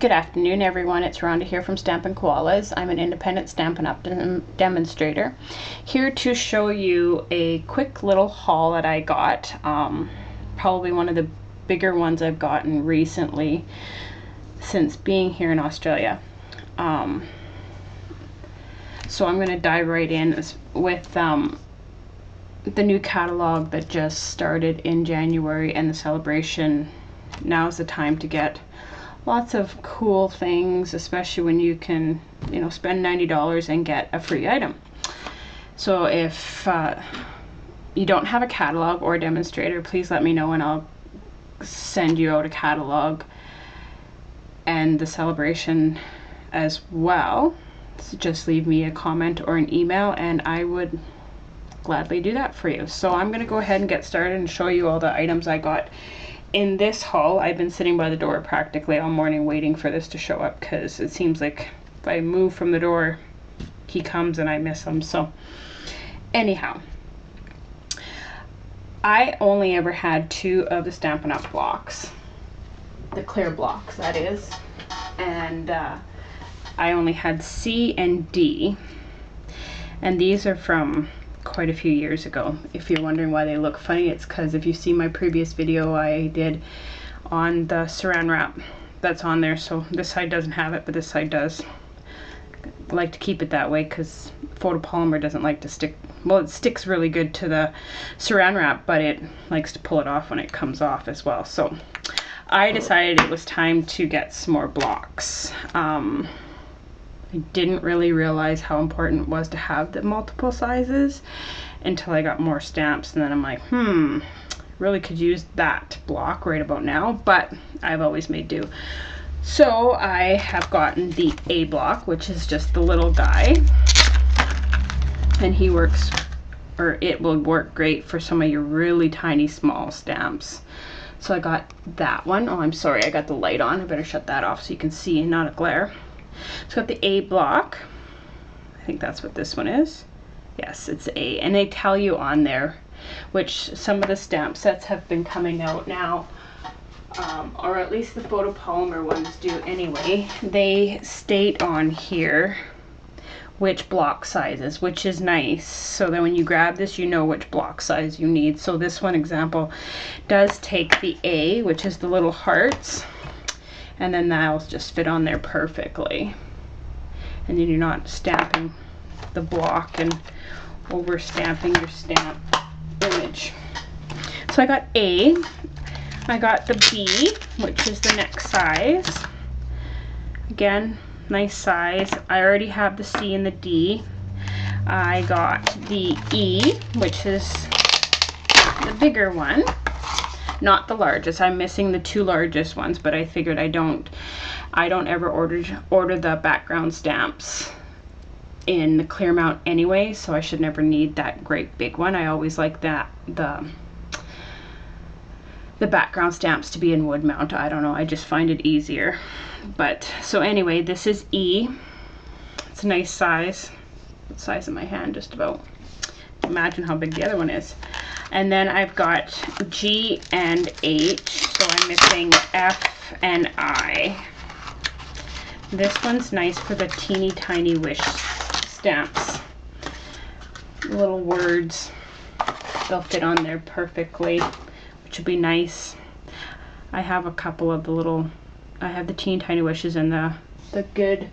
Good afternoon, everyone. It's Rhonda here from Stampin' Koalas. I'm an independent Stampin' Up! Demonstrator, here to show you a quick little haul that I got. Probably one of the bigger ones I've gotten recently since being here in Australia. So I'm going to dive right in with the new catalog that just started in January and the celebration. Now's the time to get lots of cool things, especially when you can, spend $90 and get a free item. So if you don't have a catalog or a demonstrator, please let me know and I'll send you out a catalog and the celebration as well. So just leave me a comment or an email and I would gladly do that for you. So I'm going to go ahead and get started and show you all the items I got in this haul. I've been sitting by the door practically all morning waiting for this to show up because it seems like if I move from the door, he comes and I miss him. So anyhow, I only ever had 2 of the Stampin' Up! Blocks, the clear blocks that is, and I only had C and D, and these are from quite a few years ago. If you're wondering why they look funny, it's because if you see my previous video I did on the saran wrap that's on there, so this side doesn't have it but this side does. I like to keep it that way because photopolymer doesn't like to stick. Well, it sticks really good to the saran wrap, but it likes to pull it off when it comes off as well. So I decided it was time to get some more blocks. I didn't really realize how important it was to have the multiple sizes until I got more stamps, and then I'm like, really could use that block right about now, but I've always made do. So I have gotten the A block, which is just the little guy, and he works, or it will work great for some of your really tiny small stamps. So I got that one. Oh, I'm sorry, I got the light on. I better shut that off so you can see, not a glare. So got the A block. I think that's what this one is. Yes, it's A. And they tell you on there, which some of the stamp sets have been coming out now, or at least the photopolymer ones do anyway. They state on here which block sizes, which is nice. So that when you grab this, you know which block size you need. So this one example does take the A, which is the little hearts, and then that'll just fit on there perfectly. And then you're not stamping the block and over stamping your stamp image. So I got A. I got the B, which is the next size. Again, nice size. I already have the C and the D. I got the E, which is the bigger one. Not the largest. I'm missing the 2 largest ones, but I figured I don't ever order the background stamps in the clear mount anyway, so I should never need that great big one. I always like that the background stamps to be in wood mount. I don't know, I just find it easier. But so anyway, this is E. It's a nice size. The size of my hand just about. Imagine how big the other one is. And then I've got G and H, so I'm missing F and I. This one's nice for the teeny tiny wish stamps. Little words, they'll fit on there perfectly, which would be nice. I have a couple of the little, I have the teeny tiny wishes and the good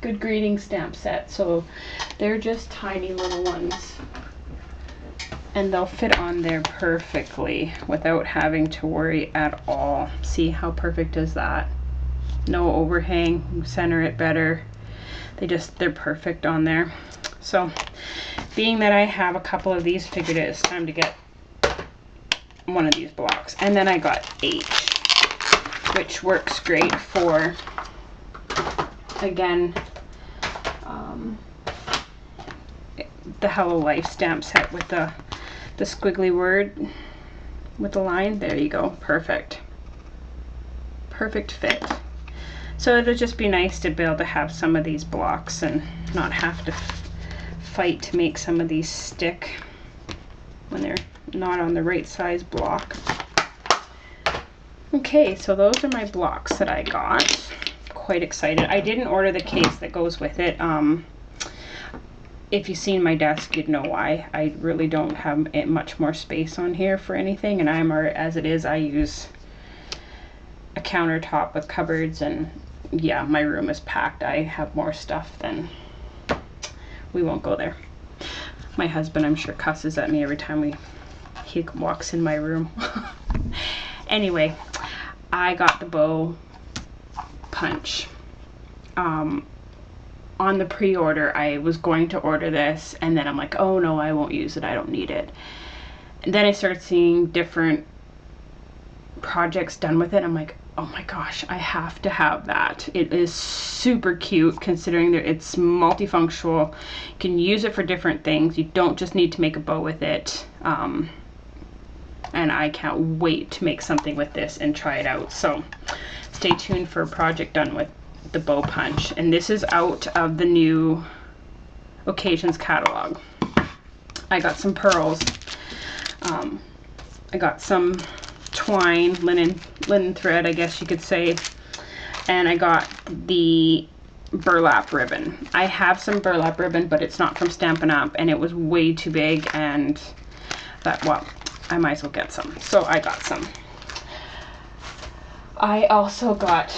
good greeting stamp set, so they're just tiny little ones and they'll fit on there perfectly without having to worry at all. See how perfect is that? No overhang, center it better. They're perfect on there. So being that I have a couple of these, figured it's time to get one of these blocks. And then I got H, which works great for, again, the Hello Life stamp set with the squiggly word with the line. There you go, perfect fit. So it'll just be nice to be able to have some of these blocks and not have to fight to make some of these stick when they're not on the right size block. Okay, so those are my blocks that I got. Quite excited. I didn't order the case that goes with it. If you've seen my desk, you'd know why. I really don't have much more space on here for anything, and as it is, I use a countertop with cupboards, and yeah, my room is packed. I have more stuff than... We won't go there. My husband, I'm sure, cusses at me every time he walks in my room. Anyway, I got the bow punch. On the pre-order, I was going to order this, and then I'm like, oh no, I won't use it, I don't need it. And then I started seeing different projects done with it. I'm like, oh my gosh, I have to have that. It is super cute, considering that it's multifunctional. You can use it for different things. You don't just need to make a bow with it. And I can't wait to make something with this and try it out. So stay tuned for a project done with the bow punch. And this is out of the new occasions catalog. I got some pearls. I got some twine, linen thread, I guess you could say. And I got the burlap ribbon. I have some burlap ribbon, but it's not from Stampin' Up, and it was way too big, and that, well, I might as well get some. So I got some. I also got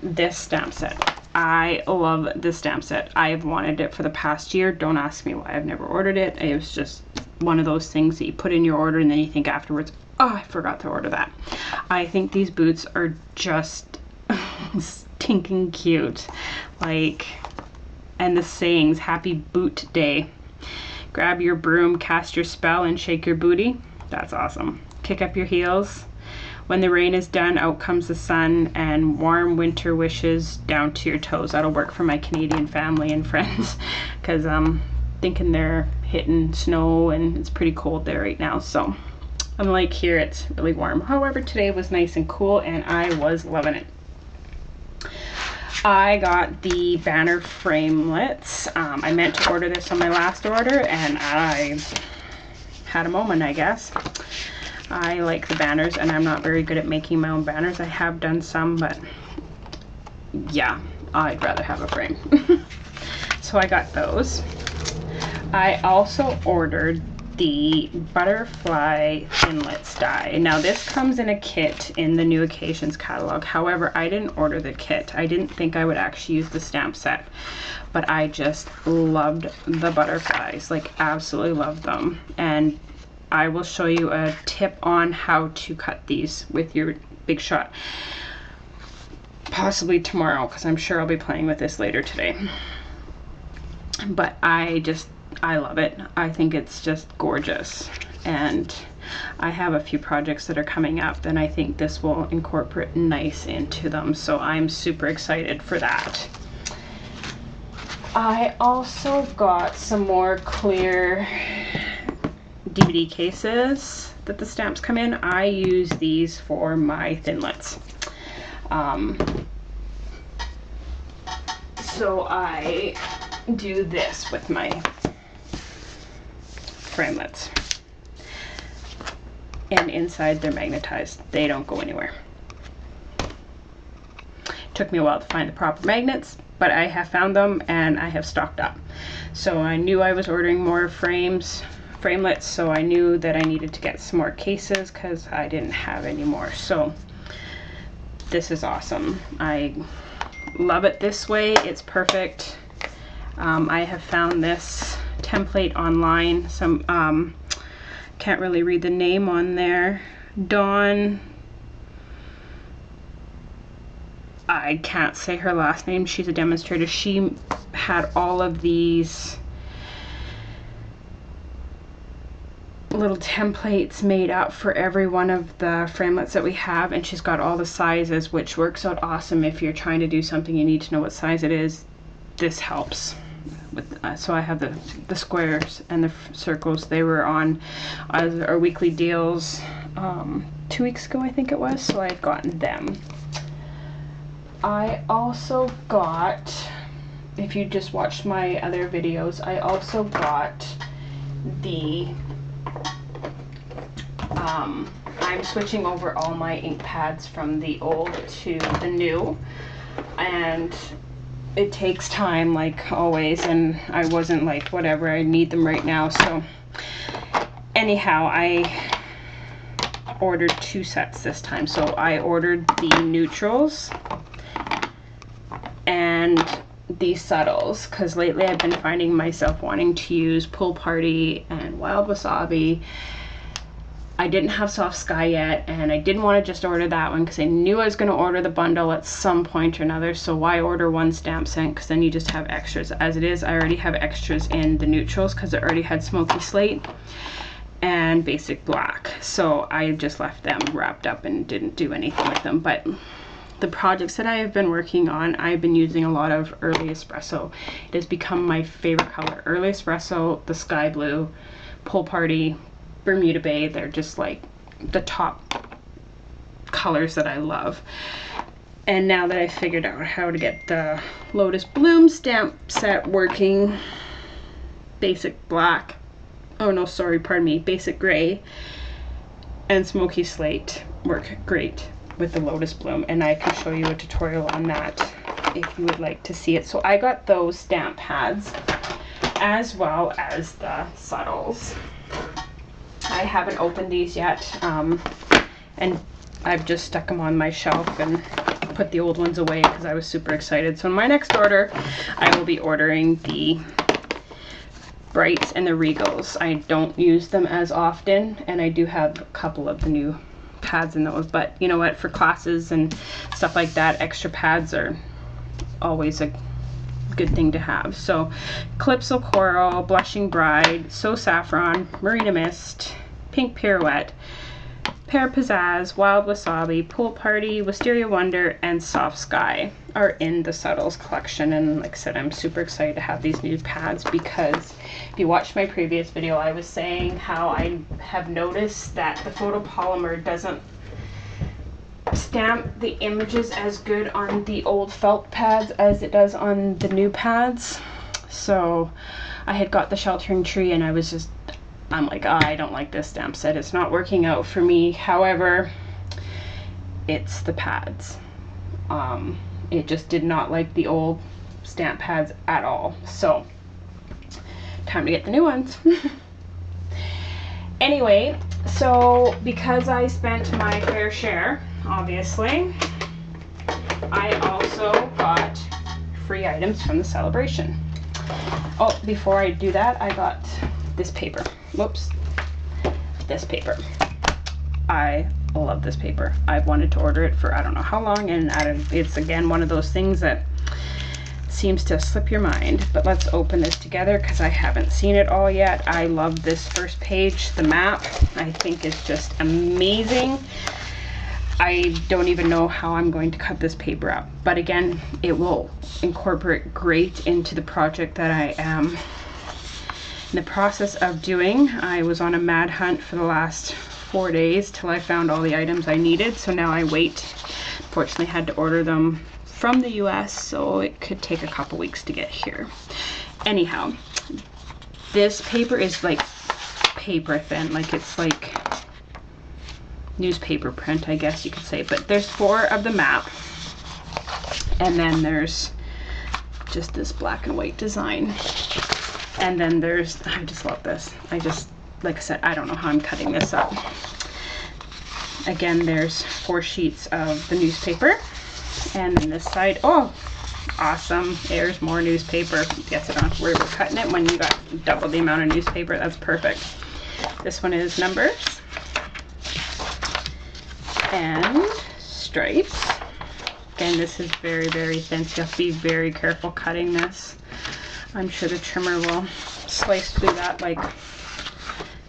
this stamp set. I love this stamp set. I've wanted it for the past year. Don't ask me why I've never ordered it. It was just one of those things that you put in your order and then you think afterwards, oh, I forgot to order that. I think these boots are just stinking cute. Like, and the sayings, happy boot day. Grab your broom, cast your spell, and shake your booty. That's awesome. Kick up your heels. When the rain is done, out comes the sun, and warm winter wishes down to your toes. That'll work for my Canadian family and friends, because I'm thinking they're hitting snow and it's pretty cold there right now. So unlike here, it's really warm. However, today was nice and cool, and I was loving it. I got the banner framelets. I meant to order this on my last order, and I had a moment, I guess. I like the banners, and I'm not very good at making my own banners. I have done some, but yeah, I'd rather have a frame. So I got those. I also ordered the butterfly thinlits die. Now this comes in a kit in the new occasions catalog. However, I didn't order the kit. I didn't think I would actually use the stamp set, but I just loved the butterflies, like absolutely loved them. And I will show you a tip on how to cut these with your Big Shot, possibly tomorrow, because I'm sure I'll be playing with this later today. But I love it. I think it's just gorgeous, and I have a few projects that are coming up, and I think this will incorporate nice into them, so I'm super excited for that. I also got some more clear DVD cases that the stamps come in. I use these for my thinlits. So I do this with my framelits. And inside they're magnetized. They don't go anywhere. Took me a while to find the proper magnets, but I have found them and I have stocked up. So I knew I was ordering more framelits, so I knew that I needed to get some more cases because I didn't have any more. So this is awesome. I love it this way. It's perfect. I have found this template online. Some can't really read the name on there. Dawn, I can't say her last name. She's a demonstrator. She had all of these little templates made up for every one of the framelits that we have, and she's got all the sizes, which works out awesome if you're trying to do something you need to know what size it is. This helps with so I have the squares and the circles. They were on our weekly deals 2 weeks ago, I think it was, so I've gotten them. I also got, if you just watched my other videos, I also got the I'm switching over all my ink pads from the old to the new, and it takes time like always, and I wasn't like, whatever, I need them right now. So anyhow, I ordered 2 sets this time. So I ordered the neutrals and the subtles, because lately I've been finding myself wanting to use Pool Party and Wild Wasabi. I didn't have Soft Sky yet, and I didn't want to just order that one because I knew I was going to order the bundle at some point or another. So why order one stamp set, because then you just have extras. As it is, I already have extras in the neutrals because I already had Smoky Slate and Basic Black, so I just left them wrapped up and didn't do anything with them. But the projects that I have been working on, I've been using a lot of Early Espresso. It has become my favorite color. Early Espresso, the Sky Blue, Pool Party, Bermuda Bay, they're just like the top colors that I love. And now that I figured out how to get the Lotus Bloom stamp set working, Basic Black, oh no, sorry, pardon me, Basic Gray and Smoky Slate work great with the Lotus Bloom, and I can show you a tutorial on that if you would like to see it. So I got those stamp pads as well as the subtles. I haven't opened these yet, and I've just stuck them on my shelf and put the old ones away because I was super excited. So in my next order, I will be ordering the Brights and the Regals. I don't use them as often, and I do have a couple of the new pads in those, but you know what, for classes and stuff like that, extra pads are always a good thing to have. So Calypso Coral, Blushing Bride, So Saffron, Marina Mist, Pink Pirouette, Pear Pizzazz, Wild Wasabi, Pool Party, Wisteria Wonder, and Soft Sky are in the Subtles collection. And like I said, I'm super excited to have these new pads because if you watched my previous video, I was saying how I have noticed that the photopolymer doesn't stamp the images as good on the old felt pads as it does on the new pads. So I had got the Sheltering Tree, and I'm like, oh, I don't like this stamp set. It's not working out for me. However, it's the pads. It just did not like the old stamp pads at all. So time to get the new ones. Anyway, so because I spent my fair share, obviously, I also got free items from the celebration. Oh, before I do that, I got this paper. Whoops. This paper. I love this paper. I've wanted to order it for I don't know how long, and it's again one of those things that seems to slip your mind. But let's open this together because I haven't seen it all yet. I love this first page. The map, I think, is just amazing. I don't even know how I'm going to cut this paper up, but again, it will incorporate great into the project that I am in the process of doing. I was on a mad hunt for the last 4 days till I found all the items I needed, so now I wait. Fortunately, I had to order them from the US, so it could take a couple weeks to get here. Anyhow, this paper is like paper thin, like it's like newspaper print, I guess you could say. But there's 4 of the map, and then there's just this black and white design, and then there's, I just love this. Like I said, I don't know how I'm cutting this up. Again, there's 4 sheets of the newspaper, and then this side, oh awesome, there's more newspaper. Guess I don't have to worry about cutting it when you got double the amount of newspaper. That's perfect. This one is numbers and stripes. Again, this is very, very thin, so you have to be very careful cutting this. I'm sure the trimmer will slice through that like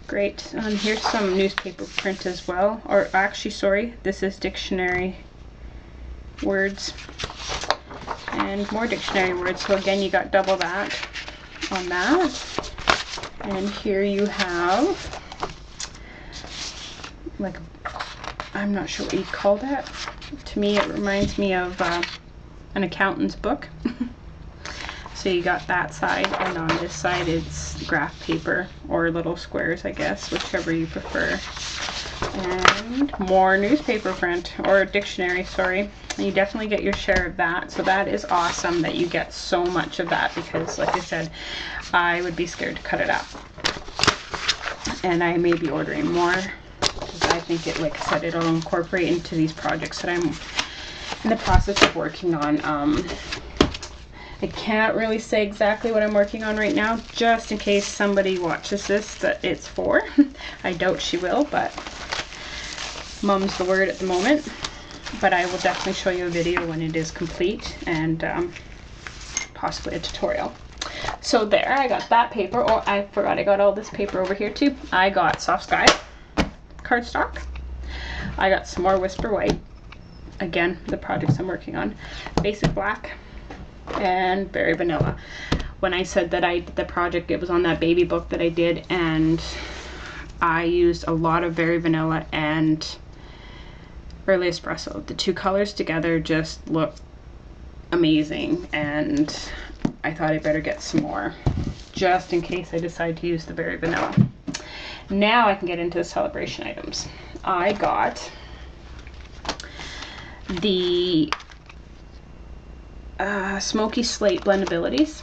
great. Here's some newspaper print as well, or actually, sorry, this is dictionary words and more dictionary words. So again, you got double that on that. And here you have like, I'm not sure what you call that. To me, it reminds me of an accountant's book. So you got that side, and on this side it's graph paper or little squares, I guess, whichever you prefer. And more newspaper print, or dictionary, sorry. And you definitely get your share of that. So that is awesome that you get so much of that, because like I said, I would be scared to cut it up. And I may be ordering more, because I think it, like I said, it'll incorporate into these projects that I'm in the process of working on. I can't really say exactly what I'm working on right now, just in case somebody watches this that it's for. I doubt she will, but mum's the word at the moment. But I will definitely show you a video when it is complete, and possibly a tutorial. So there, I got that paper. Oh, I forgot I got all this paper over here too. I got Soft Sky cardstock. I got some more Whisper White. Again, the projects I'm working on. Basic Black and Berry Vanilla. When I said that I did the project, it was on that baby book that I did, and I used a lot of Berry Vanilla and Early Espresso. The two colors together just look amazing, and I thought I better get some more, just in case I decide to use the Berry Vanilla. Now I can get into the celebration items. I got the Smoky Slate Blendabilities.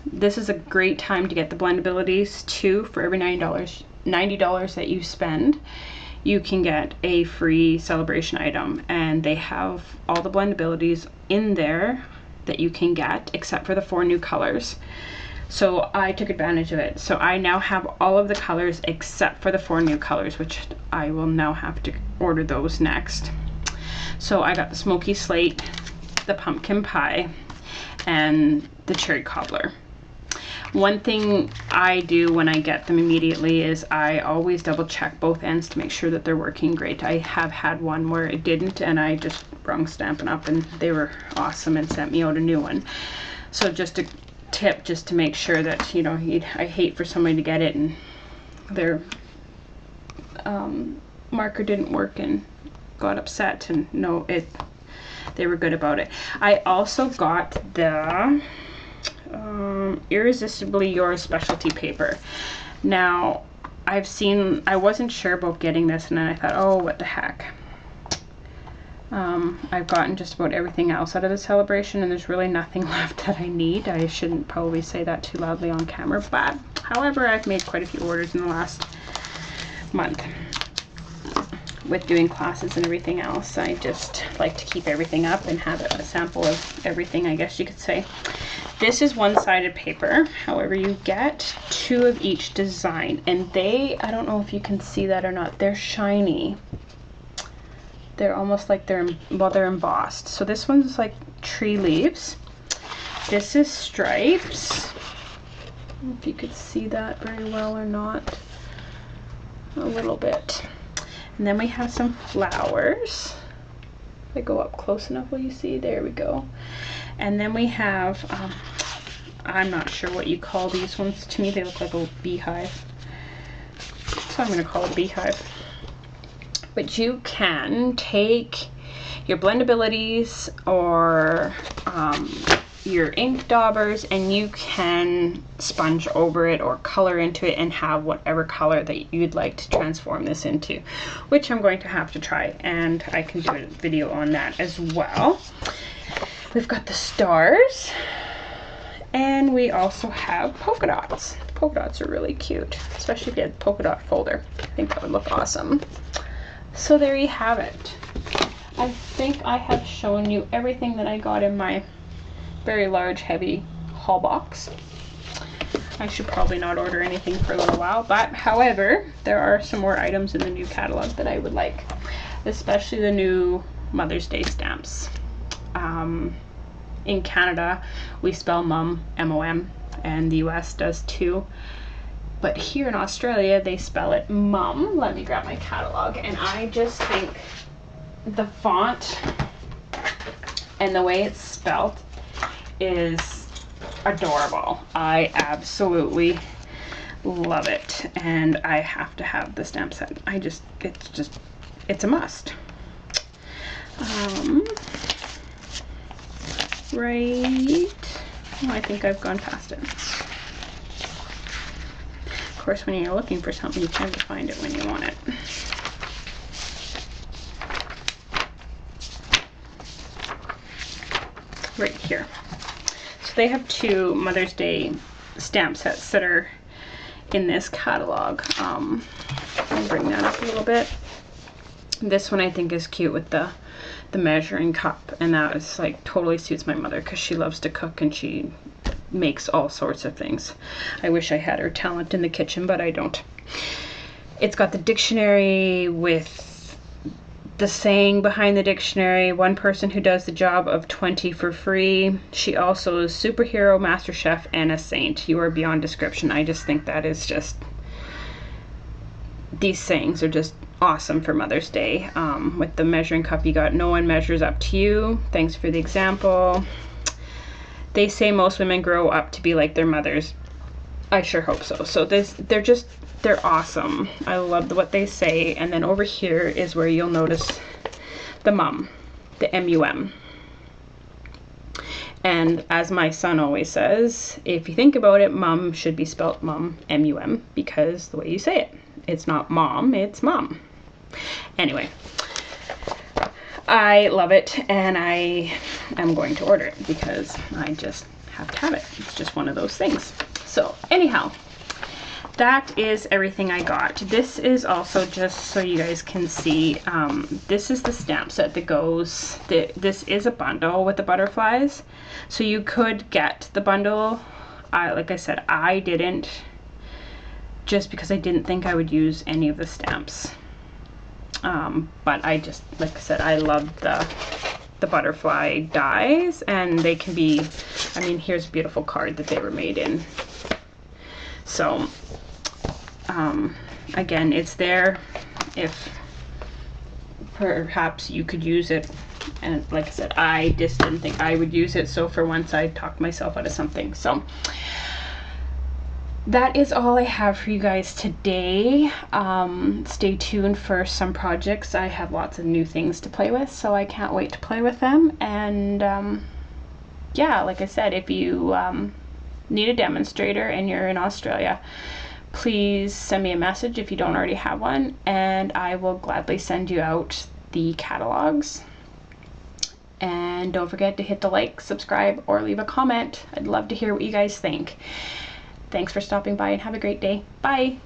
This is a great time to get the Blendabilities too. For every $90 that you spend, you can get a free celebration item, and they have all the Blendabilities in there that you can get, except for the 4 new colors. So I took advantage of it. So I now have all of the colors except for the 4 new colors, which I will now have to order those next. So I got the Smoky Slate, the Pumpkin Pie, and the Cherry Cobbler. One thing I do when I get them immediately is I always double check both ends to make sure that they're working great. I have had one where it didn't, and I just rung Stampin' Up and they were awesome and sent me out a new one. So just a tip, just to make sure that, you know, I hate for somebody to get it and their marker didn't work and got upset, and no, they were good about it. I also got the Irresistibly Yours specialty paper. Now, I wasn't sure about getting this, and then I thought, oh, what the heck. I've gotten just about everything else out of the celebration, and there's really nothing left that I need. I shouldn't probably say that too loudly on camera, but however, I've made quite a few orders in the last month. With doing classes and everything else, I just like to keep everything up and have a sample of everything, I guess you could say. This is one-sided paper. However, you get 2 of each design, and I don't know if you can see that or not, they're shiny. They're almost like they're embossed. So this one's like tree leaves. This is stripes. I don't know if you could see that very well or not. A little bit. And then we have some flowers. If I go up close enough, will you see? There we go. And then we have, I'm not sure what you call these ones. To me, they look like a beehive. So I'm going to call it beehive. But you can take your Blendabilities or your ink daubers, and you can sponge over it or color into it and have whatever color that you'd like to transform this into, which I'm going to have to try, and I can do a video on that as well. We've got the stars, and we also have polka dots. Polka dots are really cute, especially if you had a polka dot folder. I think that would look awesome. So there you have it. I think I have shown you everything that I got in my very large, heavy haul box. I should probably not order anything for a little while, but however, there are some more items in the new catalog that I would like, especially the new Mother's Day stamps. In Canada, we spell mum, M-O-M, and the US does too. But here in Australia, they spell it mum. Let me grab my catalog, and I just think the font and the way it's spelled is adorable. I absolutely love it, and I have to have the stamp set. It's a must. Right, oh, I think I've gone past it. Of course, when you're looking for something, you tend to find it when you want it. right here. So they have 2 Mother's Day stamp sets that are in this catalog. I'll bring that up a little bit. This one I think is cute with the measuring cup, and that is like totally suits my mother because she loves to cook and she makes all sorts of things. I wish I had her talent in the kitchen, but I don't. It's got the dictionary with the saying behind the dictionary, one person who does the job of 20 for free. She also is superhero, master chef, and a saint. You are beyond description. I just think that is just, these sayings are just awesome for Mother's Day. With the measuring cup, you got no one measures up to you. Thanks for the example. They say most women grow up to be like their mothers. I sure hope so. So they're awesome. I love what they say. And then over here is where you'll notice the mum, the M-U-M. And as my son always says, if you think about it, mum should be spelt mum, M-U-M, because the way you say it. It's not mom, it's mom. Anyway, I love it, and I am going to order it because I just have to have it. It's just one of those things. So anyhow, that is everything I got. This is also, just so you guys can see, this is the stamp set that goes, this is a bundle with the butterflies. So you could get the bundle. Like I said, I didn't, just because I didn't think I would use any of the stamps. But I just, like I said, I love the butterfly dies, and they can be, I mean, here's a beautiful card that they were made in. So, again, it's there if perhaps you could use it. And like I said, I just didn't think I would use it. So for once, I talked myself out of something. So that is all I have for you guys today. Stay tuned for some projects. I have lots of new things to play with, so I can't wait to play with them. And yeah, like I said, if you need a demonstrator and you're in Australia, please send me a message if you don't already have one, and I will gladly send you out the catalogs. And don't forget to hit the like, subscribe, or leave a comment. I'd love to hear what you guys think. Thanks for stopping by, and have a great day. Bye.